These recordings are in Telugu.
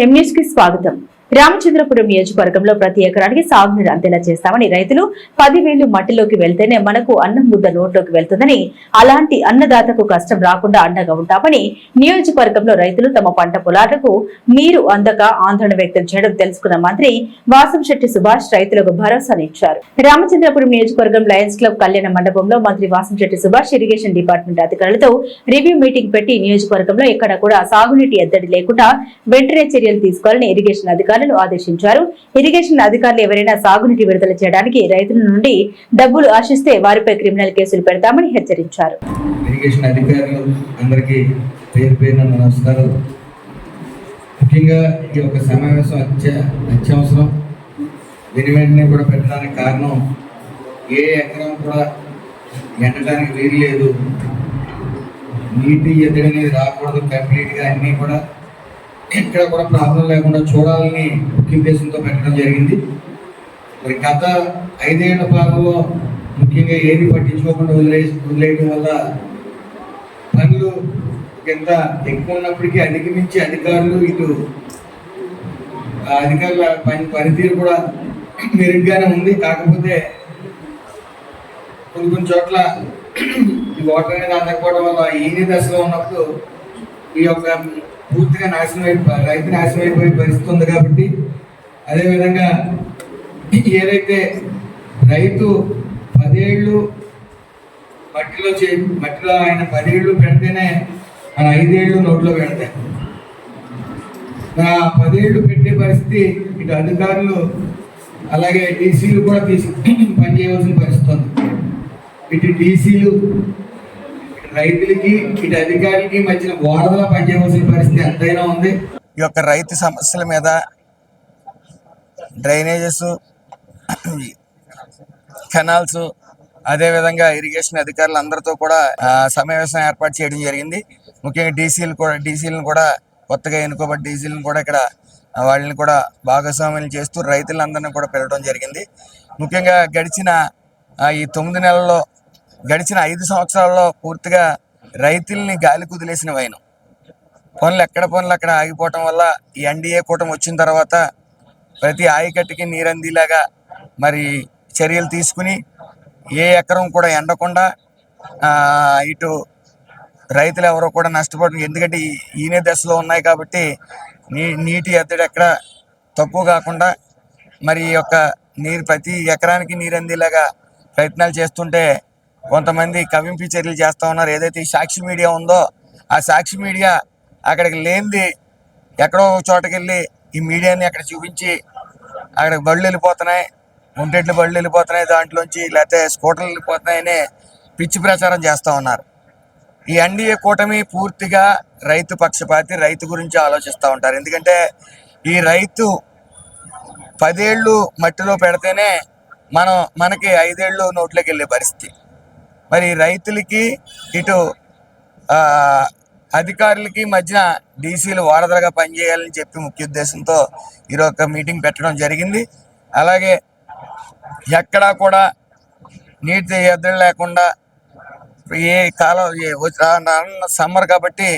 ఎంన్యూస్ కి స్వాగతం. రామచంద్రపురం నియోజకవర్గంలో ప్రతి ఎకరానికి సాగునీరు అందేలా చేస్తామని రైతులు 10,000 మట్టిలోకి వెళ్తేనే మనకు అన్నం ముద్ద నోట్లోకి వెళ్తుందని, అలాంటి అన్నదాతకు కష్టం రాకుండా అండగా ఉంటామని నియోజకవర్గంలో రైతులు తమ పంట పొలాలకు నీరు అందక ఆందోళన వ్యక్తం చేయడం తెలుసుకున్న మంత్రి వాసంశెట్టి సుభాష్ రైతులకు భరోసానిచ్చారు. రామచంద్రపురం నియోజకవర్గం లయన్స్ క్లబ్ కళ్యాణ మండపంలో మంత్రి వాసంశెట్టి సుభాష్ ఇరిగేషన్ డిపార్ట్మెంట్ అధికారులతో రివ్యూ మీటింగ్ పెట్టి నియోజకవర్గంలో ఎక్కడ కూడా సాగునీటి ఎద్దడి లేకుండా వెంటనే చర్యలు తీసుకోవాలని ఇరిగేషన్ అధికారులు ఆదేశించారు. ఇరిగేషన్ అధికారులు ఎవరైనా సాగునీటి విడుదల చేయడానికి రైతుల నుండి డబ్బులు ఆశిస్తే వారిపై క్రిమినల్ కేసులు పెడతామని హెచ్చరించారు. ఇరిగేషన్ అధికారులు అందరికీ పేరు పేరున నమస్కారం. ముఖ్యంగా ఈ యొక్క సమావేశం అత్యవసరం. దీని వెంటనే కూడా పెట్టడానికి కారణం, ఏ ఎకరం కూడా ఎండడానికి వీలు లేదు, నీటి ఎద్దడి అనేది రాకూడదు, కంప్లీట్గా అన్నీ కూడా ఎక్కడ కూడా ప్రాబ్లం లేకుండా చూడాలని ముఖ్య ఉద్దేశంతో పెట్టడం జరిగింది. మరి గత 5 ఏళ్ల పాలనలో ముఖ్యంగా ఏది పట్టించుకోకుండా వదిలేయడం వల్ల పనులు ఎంత ఎక్కువ ఉన్నప్పటికీ అధిగమించి అధికారులు అధికారుల పనితీరు కూడా మెరుగ్గానే ఉంది. కాకపోతే కొన్ని చోట్ల ఈ వాటర్ అనేది అందకపోవడం వల్ల ఈని దశలో ఉన్నప్పుడు ఈ యొక్క పూర్తిగా రైతు నాశనం అయిపోయే పరిస్థితి ఉంది. కాబట్టి అదేవిధంగా ఏదైతే రైతు 10 ఏళ్ళు మట్టిలో ఆయన 10 ఏళ్ళు పెడితేనే మన 5 ఏళ్ళు నోట్లో పెడతాయి. 10 ఏళ్ళు పెట్టే పరిస్థితి ఇటు అధికారులు అలాగే డీసీలు కూడా పనిచేయవలసిన పరిస్థితి ఉంది. ఇటు డీసీలు రైతులకి ఇటు అధికారులకి మధ్యన వారధలా పనిచేయవలసిన పరిస్థితి ఎంతైనా ఉంది. ఈ యొక్క రైతు సమస్యల మీద డ్రైనేజెస్, కెనాల్స్, అదేవిధంగా ఇరిగేషన్ అధికారులు అందరితో కూడా సమావేశం ఏర్పాటు చేయడం జరిగింది. ముఖ్యంగా డీసీలను కూడా కొత్తగా ఎన్నుకోబడి డీసీలను కూడా ఇక్కడ వాళ్ళని కూడా భాగస్వామ్యం చేస్తూ రైతులందరినీ కూడా పిలవడం జరిగింది. ముఖ్యంగా గడిచిన ఈ 9 నెలల్లో, గడిచిన 5 సంవత్సరాల్లో పూర్తిగా రైతుల్ని గాలి కుదిలేసిన వైనం పనులు అక్కడ ఆగిపోవటం వల్ల ఈ ఎన్డీఏ కూటమి వచ్చిన తర్వాత ప్రతి ఆయకట్టుకి నీరందిలాగా మరి చర్యలు తీసుకుని ఏ ఎకరం కూడా ఎండకుండా ఇటు రైతులు ఎవరో కూడా నష్టపోవడం, ఎందుకంటే ఈనే దశలో ఉన్నాయి కాబట్టి నీటి ఎద్దడి ఎక్కడ తక్కువ కాకుండా మరి ఈ యొక్క నీరు ప్రతి ఎకరానికి నీరందిలాగా ప్రయత్నాలు చేస్తుంటే కొంతమంది కవింపు చర్యలు చేస్తూ ఉన్నారు. ఏదైతే ఈ సాక్షి మీడియా ఉందో ఆ సాక్షి మీడియా అక్కడికి లేనిది ఎక్కడో చోటకి వెళ్ళి ఈ మీడియాని అక్కడ చూపించి అక్కడికి బళ్ళు వెళ్ళిపోతున్నాయి, ఒంటెట్లు బళ్ళు వెళ్ళిపోతున్నాయి, దాంట్లోంచి లేకపోతే స్కూటర్లు వెళ్ళిపోతున్నాయని పిచ్చి ప్రచారం చేస్తూ ఉన్నారు. ఈ ఎన్డీఏ కూటమి పూర్తిగా రైతు పక్షపాతి, రైతు గురించి ఆలోచిస్తూ ఉంటారు. ఎందుకంటే ఈ రైతు 10 ఏళ్ళు మట్టిలో పెడితేనే మనకి 5 ఏళ్ళు నోట్లోకి వెళ్ళే పరిస్థితి. మరి రైతులకి ఇటు అధికారులకి మధ్యన డీసీలు వారధలుగా పనిచేయాలని చెప్పి ముఖ్య ఉద్దేశంతో ఈరోజు మీటింగ్ పెట్టడం జరిగింది. అలాగే ఎక్కడా కూడా నీటి ఎద్దడి లేకుండా ఏ కాలం సమ్మర్ కాబట్టి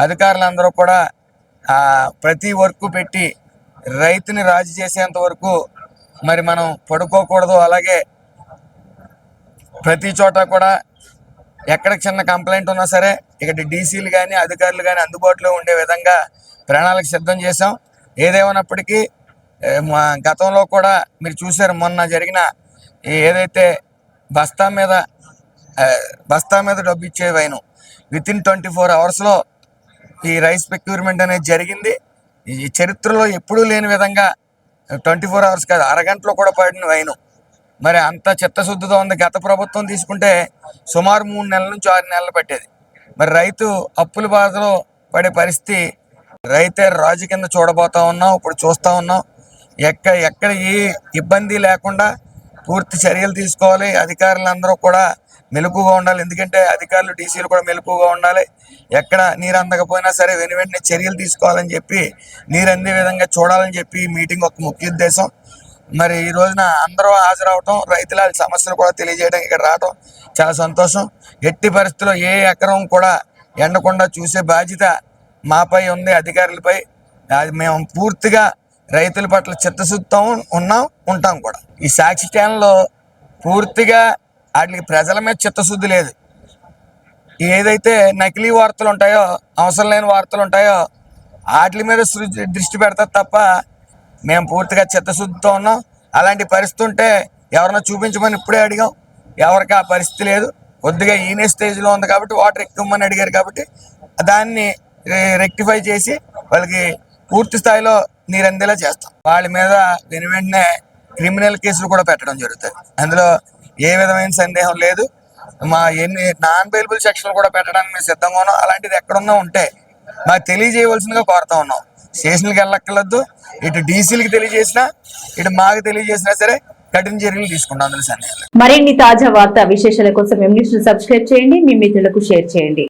అధికారులందరూ కూడా ప్రతి వర్క్ పెట్టి రైతుని రాజీ చేసేంత వరకు మరి మనం పడుకోకూడదు. అలాగే ప్రతి చోట కూడా ఎక్కడ చిన్న కంప్లైంట్ ఉన్నా సరే ఇక్కడ డీసీలు కానీ అధికారులు కానీ అందుబాటులో ఉండే విధంగా ప్రణాళిక సిద్ధం చేసాం. ఏదేమైనప్పటికీ గతంలో కూడా మీరు చూసారు, మొన్న జరిగిన ఏదైతే బస్తా మీద డబ్బు ఇచ్చే వైను వితిన్ 24 అవర్స్లో ఈ రైస్ ప్రొక్యూర్మెంట్ అనేది జరిగింది. ఈ చరిత్రలో ఎప్పుడూ లేని విధంగా 24 అవర్స్ కాదు, అరగంటలో కూడా పడిన వైను. మరి అంత చిత్తశుద్ధితో ఉంది. గత ప్రభుత్వం తీసుకుంటే సుమారు 3 నెలల నుంచి 6 నెలలు పట్టేది. మరి రైతు అప్పుల బాధలో పడే పరిస్థితి రైతే రాజు కింద చూడబోతా ఉన్నాం, ఇప్పుడు చూస్తూ ఉన్నాం. ఎక్కడ ఏ ఇబ్బంది లేకుండా పూర్తి చర్యలు తీసుకోవాలి. అధికారులందరూ కూడా మెలకుగా ఉండాలి. ఎందుకంటే అధికారులు డీసీలు కూడా మెలకుగా ఉండాలి. ఎక్కడ నీరు అందకపోయినా సరే వెంటనే చర్యలు తీసుకోవాలని చెప్పి, నీరు అందే విధంగా చూడాలని చెప్పి మీటింగ్ ఒక ముఖ్య ఉద్దేశం. మరి ఈ రోజున అందరూ హాజరవటం, రైతుల సమస్యలు కూడా తెలియజేయడం, ఇక్కడ రావటం చాలా సంతోషం. ఎట్టి పరిస్థితుల్లో ఏ ఎకరం కూడా ఎండకుండా చూసే బాధ్యత మాపై ఉంది, అధికారులపై. అది మేము పూర్తిగా రైతుల పట్ల చిత్తశుద్ధితో ఉంటాం కూడా. ఈ సాక్షి ఛానల్లో పూర్తిగా వాటికి ప్రజల మీద చిత్తశుద్ధి లేదు. ఏదైతే నకిలీ వార్తలు ఉంటాయో, అవసరం లేని వార్తలు ఉంటాయో వాటి మీద దృష్టి పెడతారు తప్ప మేము పూర్తిగా చిత్తశుద్ధితో ఉన్నాం. అలాంటి పరిస్థితి ఉంటే ఎవరన్నా చూపించమని ఇప్పుడే అడిగాం, ఎవరికి ఆ పరిస్థితి లేదు. కొద్దిగా ఈనే స్టేజ్లో ఉంది కాబట్టి వాటర్ ఎక్కువమని అడిగారు కాబట్టి దాన్ని రెక్టిఫై చేసి వాళ్ళకి పూర్తి స్థాయిలో నీరు అందేలా చేస్తాం. వాళ్ళ మీద వెంటనే క్రిమినల్ కేసులు కూడా పెట్టడం జరుగుతుంది. అందులో ఏ విధమైన సందేహం లేదు. మా ఎన్ని నాన్ బెయిలబుల్ సెక్షన్లు కూడా పెట్టడానికి మేము సిద్ధంగా ఉన్నాం. అలాంటిది ఎక్కడున్నా ఉంటే మాకు తెలియజేయవలసిందిగా కోరుతా ఉన్నాం. స్టేషన్కి వెళ్ళక్కర్లేదు. ఇటు డీసీలకి తెలియజేసినా, ఇటు మాకు తెలియజేసినా సరే కఠిన చర్యలు తీసుకుంటాం. అందులో సందేహం. మరిన్ని తాజా వార్తా విశేషాల కోసం ఎంన్యూస్ ను సబ్స్క్రైబ్ చేయండి, మీ మిత్రులకు షేర్ చేయండి.